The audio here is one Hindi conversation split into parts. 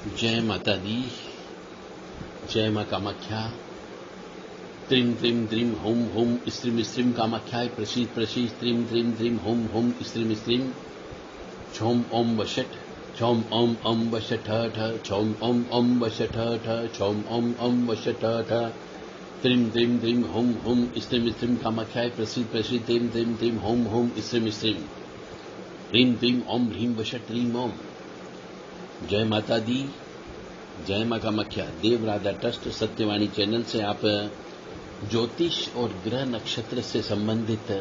जय माता दी, जय मां Kamakhya. त्रिम त्रिम त्रिम home home stream stream कामाख्याय प्रसीद प्रसीद त्रिम त्रिम त्रिम होम होम स्त्रीम स्त्रीम छौम ओम वशट छौम ओम ओम वश ठ ठ छौम ओम ओम वश ठ ठ छौम ओम ओम वश ठ ठ त्रिम त्रिम त्रिम होम होम स्त्रीम स्त्रीम कामाख्याय प्रसीद प्रसीद त्रिम त्रिम त्रिम होम होम स्त्रीम स्त्रीम ह्रीम त्रिम ओम ह्रीम वशट ह्रीम ओम। जय माता दी, जय मां कामाख्या। देव राधा ट्रस्ट सत्यवाणी चैनल से आप ज्योतिष और ग्रह नक्षत्र से संबंधित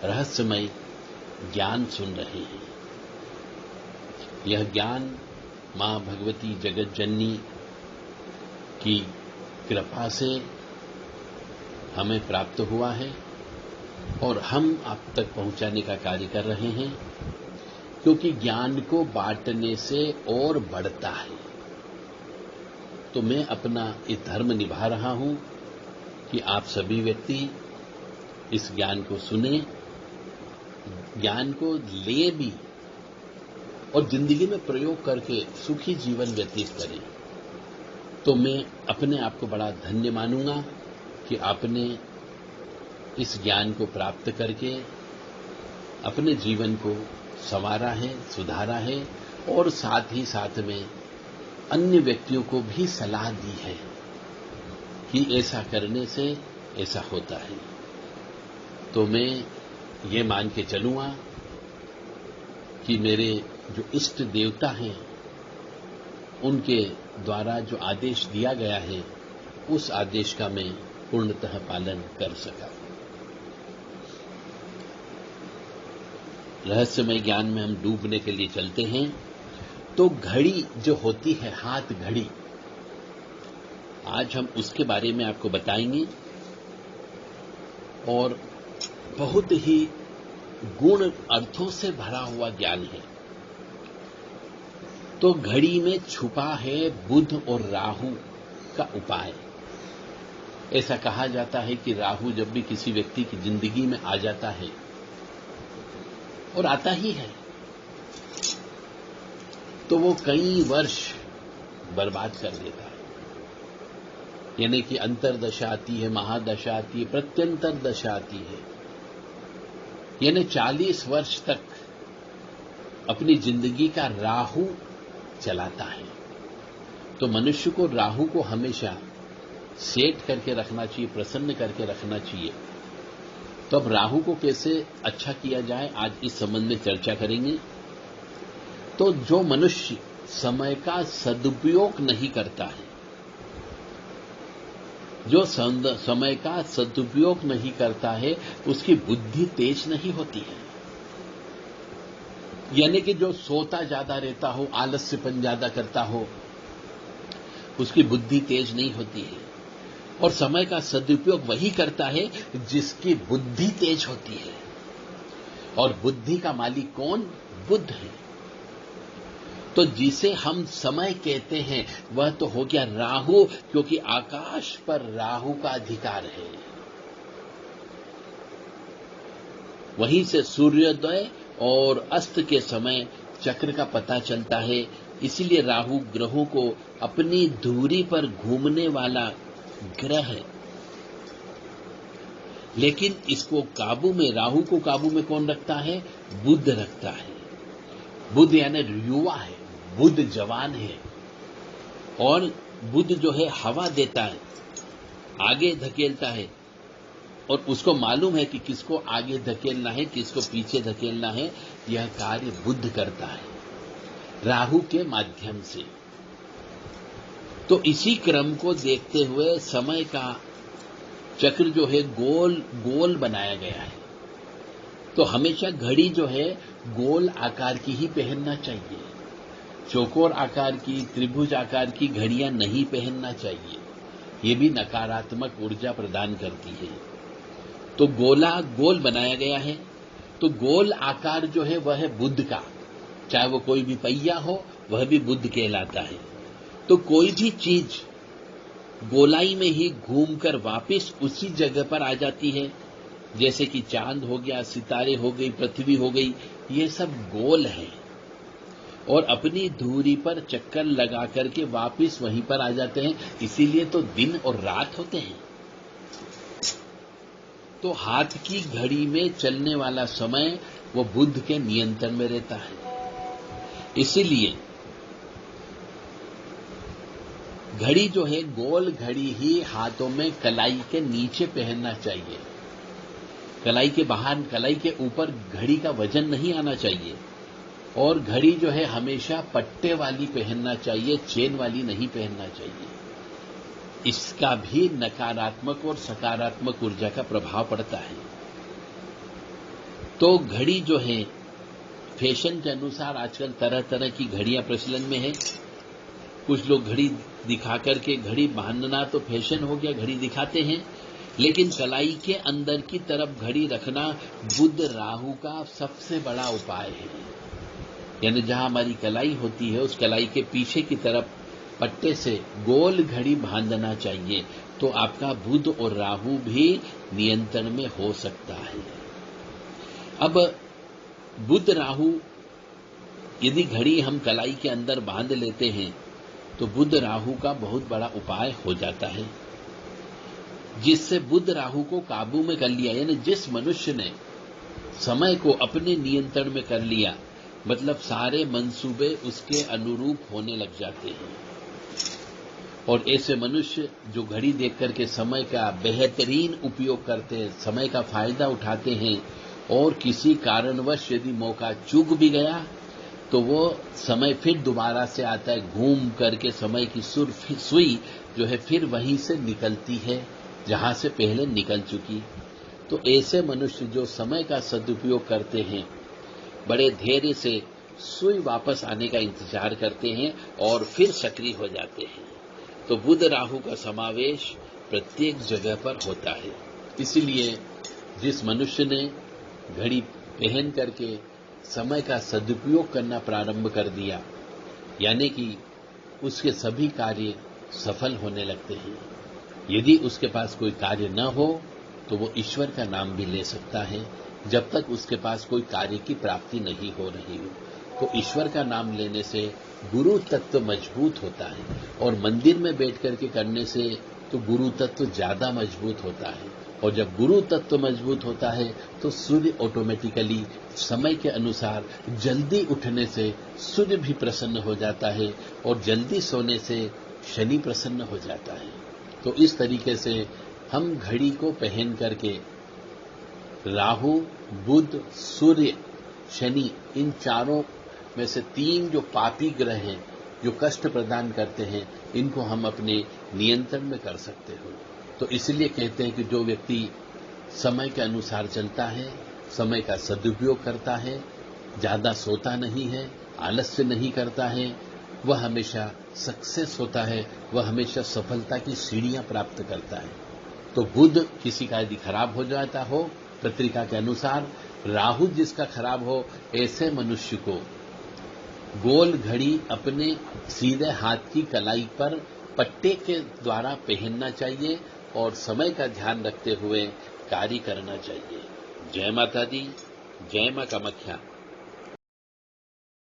रहस्यमय ज्ञान सुन रहे हैं। यह ज्ञान मां भगवती जगत जननी की कृपा से हमें प्राप्त हुआ है और हम आप तक पहुंचाने का कार्य कर रहे हैं, क्योंकि ज्ञान को बांटने से और बढ़ता है। तो मैं अपना ये धर्म निभा रहा हूं कि आप सभी व्यक्ति इस ज्ञान को सुने, ज्ञान को ले भी और जिंदगी में प्रयोग करके सुखी जीवन व्यतीत करें। तो मैं अपने आप को बड़ा धन्य मानूंगा कि आपने इस ज्ञान को प्राप्त करके अपने जीवन को संवारा है, सुधारा है और साथ ही साथ में अन्य व्यक्तियों को भी सलाह दी है कि ऐसा करने से ऐसा होता है। तो मैं ये मान के चलूंगा कि मेरे जो इष्ट देवता हैं उनके द्वारा जो आदेश दिया गया है उस आदेश का मैं पूर्णतः पालन कर सका। रहस्यमय ज्ञान में हम डूबने के लिए चलते हैं। तो घड़ी जो होती है, हाथ घड़ी, आज हम उसके बारे में आपको बताएंगे और बहुत ही गुण अर्थों से भरा हुआ ज्ञान है। तो घड़ी में छुपा है बुध और राहु का उपाय। ऐसा कहा जाता है कि राहु जब भी किसी व्यक्ति की जिंदगी में आ जाता है और आता ही है तो वो कई वर्ष बर्बाद कर देता है। यानी कि अंतरदशा आती है, महादशा आती है, प्रत्यंतर दशा आती है। यानी 40 वर्ष तक अपनी जिंदगी का राहु चलाता है। तो मनुष्य को राहु को हमेशा सेट करके रखना चाहिए, प्रसन्न करके रखना चाहिए। तो अब राहु को कैसे अच्छा किया जाए, आज इस संबंध में चर्चा करेंगे। तो जो मनुष्य समय का सदुपयोग नहीं करता है, जो समय का सदुपयोग नहीं करता है, उसकी बुद्धि तेज नहीं होती है। यानी कि जो सोता ज्यादा रहता हो, आलस्यपन ज्यादा करता हो, उसकी बुद्धि तेज नहीं होती है। और समय का सदुपयोग वही करता है जिसकी बुद्धि तेज होती है। और बुद्धि का मालिक कौन? बुध है। तो जिसे हम समय कहते हैं वह तो हो गया राहु, क्योंकि आकाश पर राहु का अधिकार है। वहीं से सूर्योदय और अस्त के समय चक्र का पता चलता है। इसीलिए राहु ग्रहों को अपनी धुरी पर घूमने वाला ग्रह है। लेकिन इसको काबू में, राहु को काबू में कौन रखता है? बुध रखता है। बुध यानी युवा है, बुध जवान है। और बुध जो है हवा देता है, आगे धकेलता है। और उसको मालूम है कि किसको आगे धकेलना है, किसको पीछे धकेलना है। यह कार्य बुध करता है राहु के माध्यम से। तो इसी क्रम को देखते हुए समय का चक्र जो है गोल गोल बनाया गया है। तो हमेशा घड़ी जो है गोल आकार की ही पहनना चाहिए। चौकोर आकार की, त्रिभुज आकार की घड़ियां नहीं पहनना चाहिए। ये भी नकारात्मक ऊर्जा प्रदान करती है। तो गोला गोल बनाया गया है। तो गोल आकार जो है वह है बुध का। चाहे वो कोई भी पहिया हो, वह भी बुध कहलाता है। तो कोई भी चीज गोलाई में ही घूमकर वापस उसी जगह पर आ जाती है। जैसे कि चांद हो गया, सितारे हो गई, पृथ्वी हो गई, ये सब गोल है। और अपनी धुरी पर चक्कर लगा करके वापस वहीं पर आ जाते हैं। इसीलिए तो दिन और रात होते हैं। तो हाथ की घड़ी में चलने वाला समय वो बुध के नियंत्रण में रहता है। इसीलिए घड़ी जो है, गोल घड़ी ही हाथों में कलाई के नीचे पहनना चाहिए। कलाई के बाहर, कलाई के ऊपर घड़ी का वजन नहीं आना चाहिए। और घड़ी जो है हमेशा पट्टे वाली पहनना चाहिए, चेन वाली नहीं पहनना चाहिए। इसका भी नकारात्मक और सकारात्मक ऊर्जा का प्रभाव पड़ता है। तो घड़ी जो है, फैशन के अनुसार आजकल तरह तरह की घड़ियां प्रचलन में है। कुछ लोग घड़ी दिखा करके, घड़ी बांधना तो फैशन हो गया, घड़ी दिखाते हैं। लेकिन कलाई के अंदर की तरफ घड़ी रखना बुध राहु का सबसे बड़ा उपाय है। यानी जहां हमारी कलाई होती है, उस कलाई के पीछे की तरफ पट्टे से गोल घड़ी बांधना चाहिए। तो आपका बुध और राहु भी नियंत्रण में हो सकता है। अब बुध राहु यदि घड़ी हम कलाई के अंदर बांध लेते हैं तो बुध राहु का बहुत बड़ा उपाय हो जाता है, जिससे बुध राहु को काबू में कर लिया। यानी जिस मनुष्य ने समय को अपने नियंत्रण में कर लिया, मतलब सारे मंसूबे उसके अनुरूप होने लग जाते हैं। और ऐसे मनुष्य जो घड़ी देख करके समय का बेहतरीन उपयोग करते हैं, समय का फायदा उठाते हैं, और किसी कारणवश यदि मौका चूक भी गया तो वो समय फिर दोबारा से आता है, घूम करके समय की सुई जो है फिर वहीं से निकलती है जहां से पहले निकल चुकी। तो ऐसे मनुष्य जो समय का सदुपयोग करते हैं, बड़े धैर्य से सुई वापस आने का इंतजार करते हैं और फिर सक्रिय हो जाते हैं। तो बुध राहु का समावेश प्रत्येक जगह पर होता है। इसलिए जिस मनुष्य ने घड़ी पहन करके समय का सदुपयोग करना प्रारंभ कर दिया, यानी कि उसके सभी कार्य सफल होने लगते हैं। यदि उसके पास कोई कार्य न हो तो वो ईश्वर का नाम भी ले सकता है, जब तक उसके पास कोई कार्य की प्राप्ति नहीं हो रही हो। तो ईश्वर का नाम लेने से गुरु तत्व मजबूत होता है, और मंदिर में बैठ करके करने से तो गुरु तत्व ज्यादा मजबूत होता है। और जब गुरु तत्व मजबूत होता है तो सूर्य ऑटोमेटिकली समय के अनुसार जल्दी उठने से सूर्य भी प्रसन्न हो जाता है, और जल्दी सोने से शनि प्रसन्न हो जाता है। तो इस तरीके से हम घड़ी को पहन करके राहु, बुध, सूर्य, शनि, इन चारों में से 3 जो पापी ग्रह हैं, जो कष्ट प्रदान करते हैं, इनको हम अपने नियंत्रण में कर सकते हो। तो इसलिए कहते हैं कि जो व्यक्ति समय के अनुसार चलता है, समय का सदुपयोग करता है, ज्यादा सोता नहीं है, आलस्य नहीं करता है, वह हमेशा सक्सेस होता है, वह हमेशा सफलता की सीढ़ियां प्राप्त करता है। तो बुध किसी का यदि खराब हो जाता हो पत्रिका के अनुसार, राहु जिसका खराब हो, ऐसे मनुष्य को गोल घड़ी अपने सीधे हाथ की कलाई पर पट्टे के द्वारा पहनना चाहिए और समय का ध्यान रखते हुए कार्य करना चाहिए। जय माता दी, जय मां कामाख्या।